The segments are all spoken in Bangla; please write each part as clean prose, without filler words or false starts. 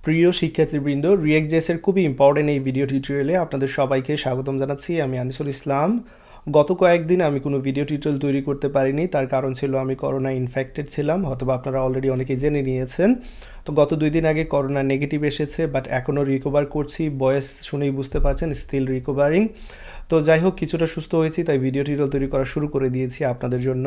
প্রিয় শিক্ষার্থীবৃন্দ, রিয়েক্ট.জেএস এর খুবই ইম্পর্টেন্ট এই ভিডিও টিউটোরিয়ালে আপনাদের সবাইকে স্বাগতম জানাচ্ছি। আমি আনিসুল ইসলাম। গত কয়েকদিন আমি কোনো ভিডিও টিউটোরিয়াল তৈরি করতে পারিনি, তার কারণ ছিল আমি করোনা ইনফেক্টেড ছিলাম। হয়তো আপনারা অলরেডি অনেকেই জেনে নিয়েছেন। তো গত 2 দিন আগে করোনা নেগেটিভ এসেছে, বাট এখনও রিকভার করছি। ভয়েস শুনেই বুঝতে পারছেন, স্টিল রিকভারিং। তো যাই হোক, কিছুটা সুস্থ হয়েছি, তাই ভিডিও টিউটোরিয়াল তৈরি করা শুরু করে দিয়েছি আপনাদের জন্য।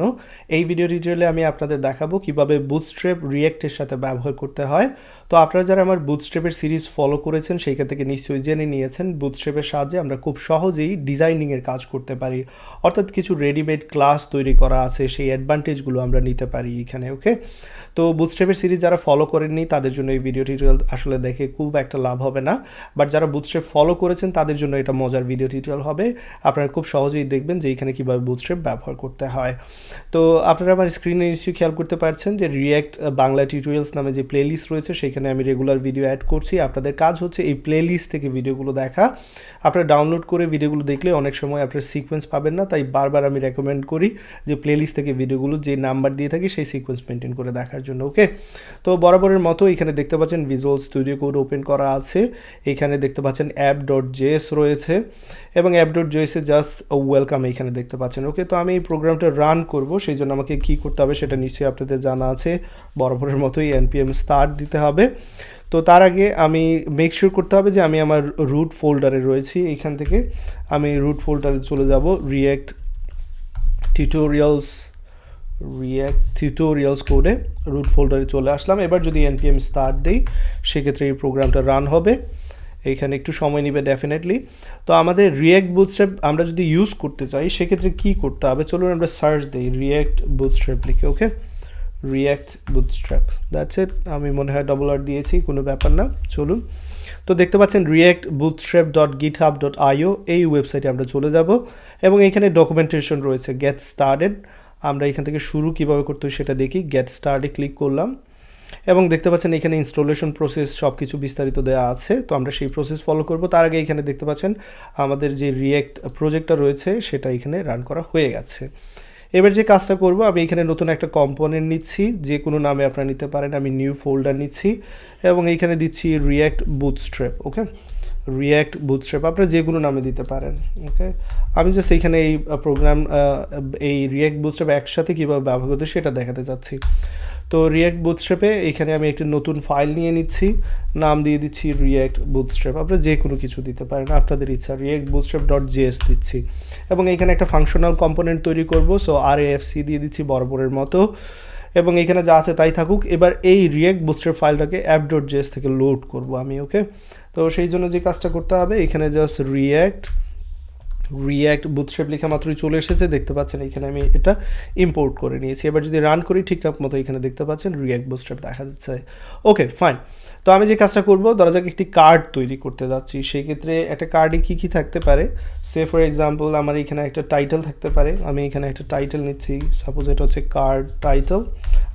এই ভিডিও টিউটোরিয়ালে আমি আপনাদের দেখাবো কিভাবে বুটস্ট্র্যাপ রিয়েক্টের সাথে ব্যবহার করতে হয়। তো আপনারা যারা আমার বুটস্ট্র্যাপের সিরিজ ফলো করেছেন সেইখান থেকে নিশ্চয়ই জেনে নিয়েছেন বুটস্ট্র্যাপের সাহায্যে আমরা খুব সহজেই ডিজাইনিংয়ের কাজ করতে পারি। অর্থাৎ কিছু রেডিমেড ক্লাস তৈরি করা আছে, সেই অ্যাডভান্টেজগুলো আমরা নিতে পারি এখানে। ওকে, তো বুটস্ট্র্যাপের সিরিজ যারা ফলো করেননি তাদের জন্য এই ভিডিও টিউটোরিয়াল আসলে দেখে খুব একটা লাভ হবে না, বাট যারা বুটস্ট্র্যাপ ফলো করেছেন তাদের জন্য এটা মজার ভিডিও টিউটোরিয়াল হবে। আপনারা খুব সহজেই দেখবেন যে এখানে কীভাবে বুটস্ট্র্যাপ ব্যবহার করতে হয়। তো আপনারা আমার স্ক্রিনে নিশ্চয়ই খেয়াল করতে পারছেন যে রিয়েক্ট বাংলা টিউটোরিয়ালস নামে যে প্লেলিস্ট রয়েছে সেখানে আমি রেগুলার ভিডিও অ্যাড করছি। আপনাদের কাজ হচ্ছে এই প্লেলিস্ট থেকে ভিডিওগুলো দেখা। আপনারা ডাউনলোড করে ভিডিওগুলো দেখলে অনেক সময় আপনার সিকোয়েন্স পাবেন না, তাই বারবার আমি রেকমেন্ড করি যে প্লেলিস্ট থেকে ভিডিওগুলো যে নাম্বার দিয়ে থাকি সেই সিকোয়েন্স মেনটেন করে দেখার জন্য। ওকে, তো বরাবরের মতো এখানে দেখতে পাচ্ছেন ভিজুয়াল স্টুডিও কোড ওপেন করা আছে। এখানে দেখতে পাচ্ছেন app.js রয়েছে এবং app.js এ জাস্ট ওয়েলকাম এখানে দেখতে পাচ্ছেন। ওকে, তো আমি এই প্রোগ্রামটা রান করব, সেই জন্য আমাকে কী করতে হবে সেটা নিশ্চয়ই আপনাদের জানা আছে। বরাবরের মতোই npm স্টার্ট দিতে হবে। তো তার আগে আমি মেক শিওর করতে হবে যে আমি আমার রুট ফোল্ডারে রয়েছি। এখান থেকে আমি রুট ফোল্ডারে চলে যাব। রিয়েক্ট টিউটোরিয়ালস কোডে রুট ফোল্ডারে চলে আসলাম। এবার যদি npm স্টার্ট দিই সেক্ষেত্রে এই প্রোগ্রামটা রান হবে। এইখানে একটু সময় নেবে ডেফিনেটলি। তো আমাদের রিয়েক্ট বুটস্ট্র্যাপ আমরা যদি ইউজ করতে চাই সেক্ষেত্রে কী করতে হবে, চলুন আমরা সার্চ দিই রিয়েক্ট বুটস্ট্র্যাপ লিখে। ওকে, রিয়েক্ট বুটস্ট্র্যাপ, দ্যাটস ইট। আমি মনে হয় $R দিয়েছি, কোনো ব্যাপার না। চলুন, তো দেখতে পাচ্ছেন react.bootstrap.github.io এই ওয়েবসাইটে আমরা চলে যাব এবং এখানে ডকুমেন্টেশন রয়েছে গেট স্টার্টেড। আমরা এখান থেকে শুরু কীভাবে করতে হয় সেটা দেখি। গেট স্টার্টে ক্লিক করলাম এবং দেখতে পাচ্ছেন এখানে ইনস্টলেশন প্রসেস সব কিছু বিস্তারিত দেওয়া আছে। তো আমরা সেই প্রসেস ফলো করব। তার আগে এখানে দেখতে পাচ্ছেন আমাদের যে রিয়েক্ট প্রজেক্টটা রয়েছে সেটা এখানে রান করা হয়ে গেছে। এবার যে কাজটা করব, আমি এখানে নতুন একটা কম্পোনেন্ট নিচ্ছি, যে কোনো নামে আপনারা নিতে পারেন। আমি নিউ ফোল্ডার নিচ্ছি এবং এইখানে দিচ্ছি রিয়েক্ট বুটস্ট্র্যাপ। ওকে, রিয়েক্ট বুটস্ট্র্যাপ আপনারা যে কোনো নামে দিতে পারেন। ওকে, আমি জাস্ট এইখানে এই প্রোগ্রাম এই রিয়েক্ট বুটস্ট্র্যাপ একসাথে কীভাবে ব্যবহার করতে সেটা দেখাতে চাচ্ছি। তো রিয়েক্ট বুটস্ট্র্যাপে এখানে আমি একটি নতুন ফাইল নিয়ে নিচ্ছি, নাম দিয়ে দিচ্ছি রিয়েক্ট বুটস্ট্র্যাপ। আপনারা যে কোনো কিছু দিতে পারেন আপনাদের ইচ্ছা। রিয়েক্ট bootstrap.js দিচ্ছি এবং এখানে একটা ফাংশনাল কম্পোনেন্ট তৈরি করব। সো RAFC দিয়ে দিচ্ছি বরাবরের মতো এবং এখানে যা আছে তাই থাকুক। এবার এই রিয়েক্ট বুটস্ট্র্যাপ ফাইলটাকে app.js থেকে লোড করব আমি। ওকে, তো সেই জন্য যে কাজটা করতে হবে, এখানে জাস্ট রিয়েক্ট বুটস্ট্র্যাপ লেখা মাত্রই চলে এসেছে, দেখতে পাচ্ছেন এখানে আমি এটা ইম্পোর্ট করে নিয়েছি। এবার যদি রান করি ঠিকঠাক মতো এখানে দেখতে পাচ্ছেন রিয়েক্ট বুটস্ট্র্যাপ দেখা যাচ্ছে। ওকে, ফাইন। তো আমি যে কাজটা করব, ধরা যাক একটি কার্ড তৈরি করতে যাচ্ছি, সেই ক্ষেত্রে একটা কার্ডে কী কী থাকতে পারে। সে ফর এক্সাম্পল আমার এখানে একটা টাইটেল থাকতে পারে। আমি এখানে একটা টাইটেল নিচ্ছি, সাপোজ এটা হচ্ছে কার্ড টাইটেল।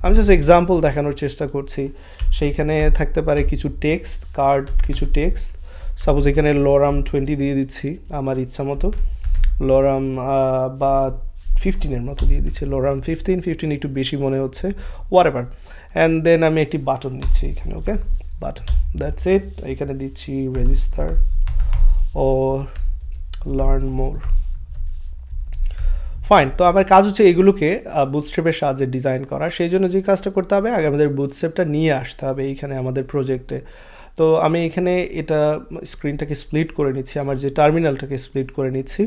আমি জাস্ট এক্সাম্পল দেখানোর চেষ্টা করছি। সেইখানে থাকতে পারে কিছু টেক্সট, কিছু টেক্সট। সাপোজ এখানে লরাম 20 দিয়ে দিচ্ছি আমার ইচ্ছা মতো, লরাম বা 15-এর মতো দিয়ে দিচ্ছি। লরাম 15 একটু বেশি মনে হচ্ছে, হোয়াটএভার। অ্যান্ড দেন আমি একটি বাটন নিচ্ছি এখানে। ওকে, বাটন, দ্যাটস ইট। এখানে দিচ্ছি রেজিস্টার ও লার্ন মোর। ফাইন। তো আমার কাজ হচ্ছে এগুলোকে বুটস্ট্র্যাপের সাহায্যে ডিজাইন করা। সেই জন্য যে কাজটা করতে হবে, আগে আমাদের বুটস্ট্র্যাপটা নিয়ে আসতে হবে এইখানে আমাদের প্রজেক্টে। তো আমি এখানে এটা স্ক্রিনটাকে স্প্লিট করে নিচ্ছি, আমার যে টার্মিনালটাকে স্প্লিট করে নিচ্ছি।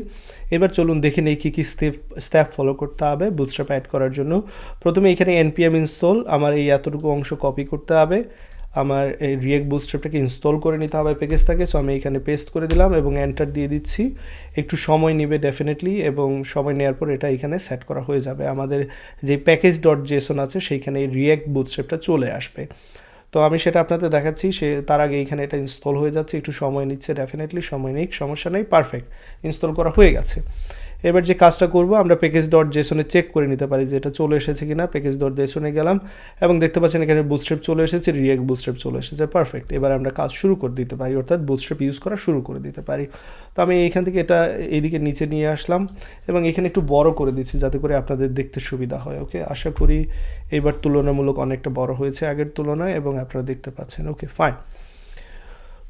এবার চলুন দেখে নেই কী কী স্টেপ ফলো করতে হবে বুটস্ট্র্যাপ অ্যাড করার জন্য। প্রথমে এখানে npm ইনস্টল, আমার এই এতটুকু অংশ কপি করতে হবে। আমার এই রিয়েক্ট বুটস্ট্র্যাপটাকে ইনস্টল করে নিতে হবে প্যাকেজটাকে। সো আমি এখানে পেস্ট করে দিলাম এবং এন্টার দিয়ে দিচ্ছি। একটু সময় নেবে ডেফিনেটলি এবং সময় নেওয়ার পর এটা এখানে সেট করা হয়ে যাবে। আমাদের যে প্যাকেজ.json আছে সেইখানে এই রিয়েক্ট বুটস্ট্র্যাপটা চলে আসবে। তো আমি সেটা আপনাদের দেখাচ্ছি। তার আগে এখানে এটা ইনস্টল হয়ে যাচ্ছে, একটু সময় নিচ্ছে ডেফিনেটলি, সময় নেই, সমস্যা নেই, পারফেক্ট ইনস্টল করা হয়ে গেছে। এবার যে কাজটা করব, আমরা প্যাকেজ.json-এ চেক করে নিতে পারি যে এটা চলে এসেছে কিনা। প্যাকেজ.json-এ গেলাম এবং দেখতে পাচ্ছেন এখানে বুটস্ট্র্যাপ চলে এসেছে, রিয়েক্ট বুটস্ট্র্যাপ চলে এসেছে, পারফেক্ট। এবার আমরা কাজ শুরু করে দিতে পারি, অর্থাৎ বুটস্ট্র্যাপ ইউজ করা শুরু করে দিতে পারি। তো আমি এখান থেকে এটা এইদিকে নিচে নিয়ে আসলাম এবং এখানে একটু বড় করে দিচ্ছি যাতে করে আপনাদের দেখতে সুবিধা হয়। ওকে, আশা করি এবার তুলনামূলক অনেকটা বড় হয়েছে আগের তুলনায় এবং আপনারা দেখতে পাচ্ছেন। ওকে, ফাইন।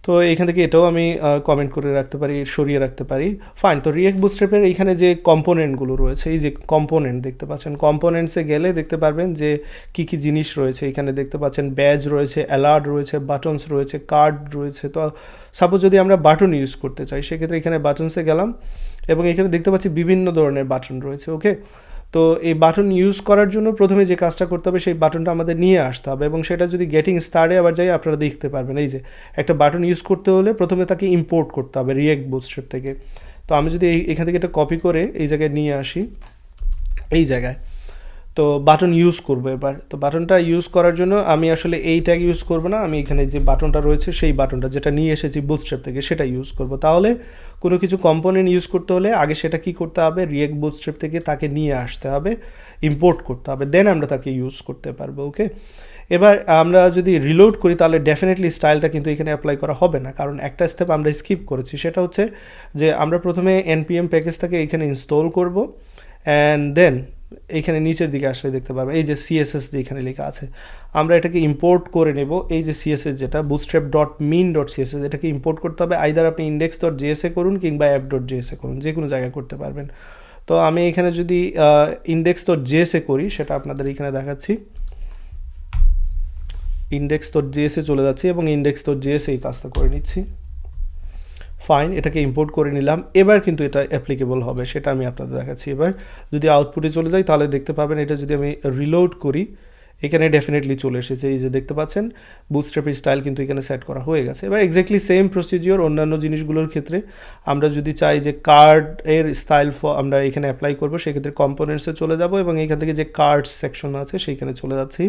তো এইখান থেকে এটাও আমি কমেন্ট করে রাখতে পারি, সরিয়ে রাখতে পারি। ফাইন। তো রিয়েক্ট বুটস্ট্র্যাপের এইখানে যে কম্পোনেন্টগুলো রয়েছে, এই যে কম্পোনেন্ট দেখতে পাচ্ছেন, কম্পোনেন্টসে গেলে দেখতে পারবেন যে কী কী জিনিস রয়েছে। এখানে দেখতে পাচ্ছেন ব্যাজ রয়েছে, অ্যালার্ট রয়েছে, বাটনস রয়েছে, কার্ড রয়েছে। তো সাপোজ যদি আমরা বাটন ইউজ করতে চাই, সেক্ষেত্রে এখানে বাটনসে গেলাম এবং এখানে দেখতে পাচ্ছি বিভিন্ন ধরনের বাটন রয়েছে। ওকে, তো এই বাটন ইউজ করার জন্য প্রথমে যে কাজটা করতে হবে, সেই বাটনটা আমাদের নিয়ে আসতে হবে, এবং সেটা যদি গেটিং স্টার্টে আবার যাই আপনারা দেখতে পারবেন এই যে একটা বাটন ইউজ করতে হলে প্রথমে তাকে ইম্পোর্ট করতে হবে রিয়েক্ট বুটস্ট্র্যাপ থেকে। তো আমি যদি এখান থেকে এটা কপি করে এই জায়গায় নিয়ে আসি, এই জায়গায় তো বাটন ইউজ করবো এবার। তো বাটনটা ইউজ করার জন্য আমি আসলে এই ট্যাগ ইউজ করবো না, আমি এখানে যে বাটনটা রয়েছে সেই বাটনটা যেটা নিয়ে এসেছি বুটস্ট্র্যাপ থেকে সেটা ইউজ করব। তাহলে কোনো কিছু কম্পোনেন্ট ইউজ করতে হলে আগে সেটা কি করতে হবে, রিয়েক্ট বুটস্ট্র্যাপ থেকে তাকে নিয়ে আসতে হবে, ইম্পোর্ট করতে হবে, দেন আমরা তাকে ইউজ করতে পারবো। ওকে, এবার আমরা যদি রিলোড করি তাহলে ডেফিনেটলি স্টাইলটা কিন্তু এখানে অ্যাপ্লাই করা হবে না, কারণ একটা স্টেপ আমরা স্কিপ করেছি। সেটা হচ্ছে যে আমরা প্রথমে npm প্যাকেজটাকে এখানে ইনস্টল করব, অ্যান্ড দেন এইখানে নিচের দিকে আসলে দেখতে পাবেন এই যে সিএসএস যে এখানে লেখা আছে, আমরা এটাকে ইম্পোর্ট করে নেব। এই যে সিএসএস যেটা bootstrap.min.css, এটাকে ইম্পোর্ট করতে হবে। আইদার আপনি index.js করুন কিংবা app.js করুন, যে কোনো জায়গায় করতে পারবেন। তো আমি এখানে যদি index.js করি, সেটা আপনাদের এখানে দেখাচ্ছি। index.js চলে যাচ্ছি এবং index.js এই কাজটা করে নিচ্ছি। ফাইন, এটাকে ইম্পোর্ট করে নিলাম। এবার কিন্তু এটা অ্যাপ্লিকেবল হবে, সেটা আমি আপনাদের দেখাচ্ছি। এবার যদি আউটপুটে চলে যাই তাহলে দেখতে পাবেন এটা যদি আমি রিলোড করি, এখানে ডেফিনেটলি চলে এসেছে। এই যে দেখতে পাচ্ছেন বুটস্ট্র্যাপের স্টাইল কিন্তু এখানে সেট করা হয়ে গেছে। এবার এক্স্যাক্টলি সেম প্রসিজিওর অন্যান্য জিনিসগুলোর ক্ষেত্রে আমরা যদি চাই যে কার্ড এর স্টাইল আমরা এখানে অ্যাপ্লাই করবো, সেক্ষেত্রে কম্পোনেন্টসে চলে যাব এবং এখান থেকে যে কার্ড সেকশন আছে সেইখানে চলে যাচ্ছি।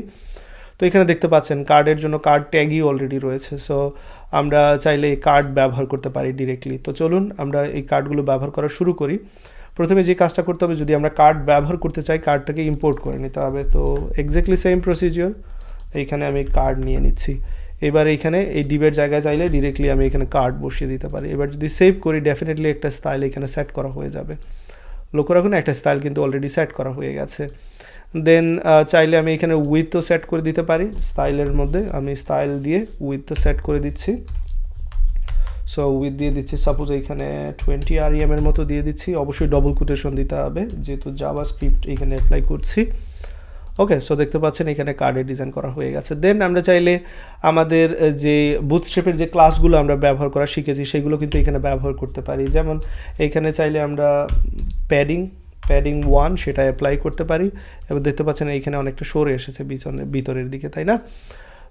তো এখানে দেখতে পাচ্ছেন কার্ডের জন্য কার্ড ট্যাগই অলরেডি রয়েছে। সো আমরা চাইলে এই কার্ড ব্যবহার করতে পারি ডিরেক্টলি। তো চলুন আমরা এই কার্ডগুলো ব্যবহার করা শুরু করি। প্রথমে যে কাজটা করতে হবে, যদি আমরা কার্ড ব্যবহার করতে চাই কার্ডটাকে ইম্পোর্ট করে নিতে হবে। তো এক্স্যাক্টলি সেম প্রসিজিওর, এইখানে আমি কার্ড নিয়ে নিচ্ছি। এবার এইখানে এই ডিবের জায়গায় চাইলে ডিরেক্টলি আমি এখানে কার্ড বসিয়ে দিতে পারি। এবার যদি সেভ করি ডেফিনেটলি একটা স্টাইল এখানে সেট করা হয়ে যাবে। লক্ষ্য রাখুন একটা স্টাইল কিন্তু অলরেডি সেট করা হয়ে গেছে। দেন চাইলে আমি এখানে উইথও সেট করে দিতে পারি। স্টাইলের মধ্যে আমি স্টাইল দিয়ে উইথও সেট করে দিচ্ছি। সো উইথ দিয়ে দিচ্ছি, সাপোজ এখানে 20 rem এর মতো দিয়ে দিচ্ছি। অবশ্যই ডবল কোটেশন দিতে হবে যেহেতু জাভাস্ক্রিপ্ট এখানে অ্যাপ্লাই করছি। ওকে, সো দেখতে পাচ্ছেন এখানে কার্ডের ডিজাইন করা হয়ে গেছে। দেন আমরা চাইলে আমাদের যে বুটস্ট্র্যাপের যে ক্লাসগুলো আমরা ব্যবহার করা শিখেছি সেগুলো কিন্তু এখানে ব্যবহার করতে পারি। যেমন এখানে চাইলে আমরা প্যাডিং 1 সেটা অ্যাপ্লাই করতে পারি। এবং দেখতে পাচ্ছেন এইখানে অনেকটা সরে এসেছে ভিতরের দিকে, তাই না?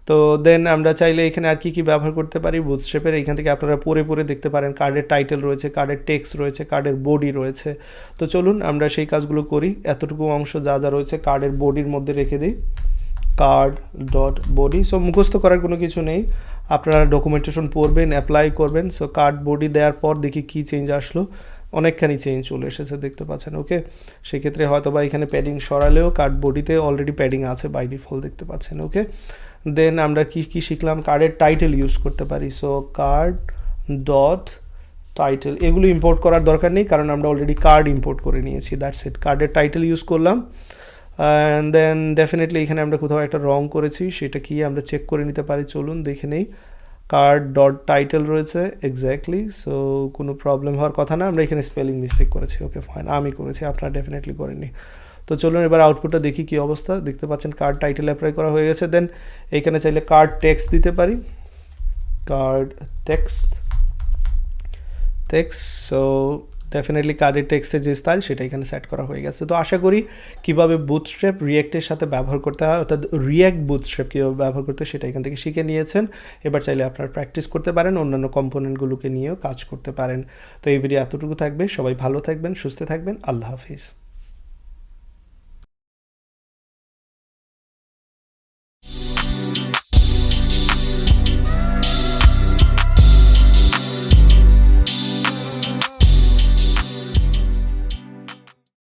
তো দেন আমরা চাইলে এখানে আর কি ব্যবহার করতে পারি বুটস্ট্র্যাপের, এখান থেকে আপনারা পড়ে দেখতে পারেন। কার্ডের টাইটেল রয়েছে, কার্ডের টেক্সট রয়েছে, কার্ডের বডি রয়েছে। তো চলুন আমরা সেই কাজগুলো করি। এতটুকু অংশ যা রয়েছে কার্ডের বডির মধ্যে রেখে দিই, কার্ড ডট বডি। সো মুখস্থ করার কোনো কিছু নেই, আপনারা ডকুমেন্টেশন পড়বেন, অ্যাপ্লাই করবেন। সো কার্ড বডি দেওয়ার পর দেখি কী চেঞ্জ আসলো, অনেকখানি চেঞ্জ চলে এসেছে দেখতে পাচ্ছেন। ওকে, সেক্ষেত্রে হয়তো বা এখানে প্যাডিং সরালেও কার্ড বডিতে অলরেডি প্যাডিং আছে বাই ডিফল্ট, দেখতে পাচ্ছেন। ওকে, দেন আমরা কি শিখলাম, কার্ডের টাইটেল ইউজ করতে পারি। সো কার্ড ডট টাইটেল, এগুলো ইম্পোর্ট করার দরকার নেই কারণ আমরা অলরেডি কার্ড ইম্পোর্ট করে নিয়েছি, দ্যাটস ইট। কার্ডের টাইটেল ইউজ করলাম। অ্যান্ড দেন ডেফিনেটলি এখানে আমরা কোথাও একটা রং করেছি, সেটা কি আমরা চেক করে নিতে পারি। চলুন দেখে নেই। কার্ড ডট টাইটেল রয়েছে এক্স্যাক্টলি, সো কোনো প্রবলেম হওয়ার কথা না। আমরা এখানে স্পেলিং মিস্টেক করেছি। ওকে ফাইন, আমি করেছি, আপনারা ডেফিনেটলি করেননি। তো চলুন এবার আউটপুটটা দেখি কী অবস্থা। দেখতে পাচ্ছেন কার্ড টাইটেল অ্যাপ্লাই করা হয়ে গেছে। দেন এইখানে চাইলে কার্ড টেক্সট দিতে পারি, কার্ড টেক্সট। সো ডেফিনেটলি কার্ডের টেক্সটের যে স্টাইল সেটা এখানে সেট করা হয়ে গেছে। তো আশা করি কীভাবে বুটস্ট্র্যাপ রিয়েক্টের সাথে ব্যবহার করতে হয়, অর্থাৎ রিয়েক্ট বুটস্ট্র্যাপ কীভাবে ব্যবহার করতে সেটা এখান থেকে শিখে নিয়েছেন। এবার চাইলে আপনারা প্র্যাকটিস করতে পারেন, অন্যান্য কম্পোনেন্টগুলোকে নিয়েও কাজ করতে পারেন। তো এই ভিডিও এতটুকু থাকবে। সবাই ভালো থাকবেন, সুস্থ থাকবেন। আল্লাহ হাফিজ।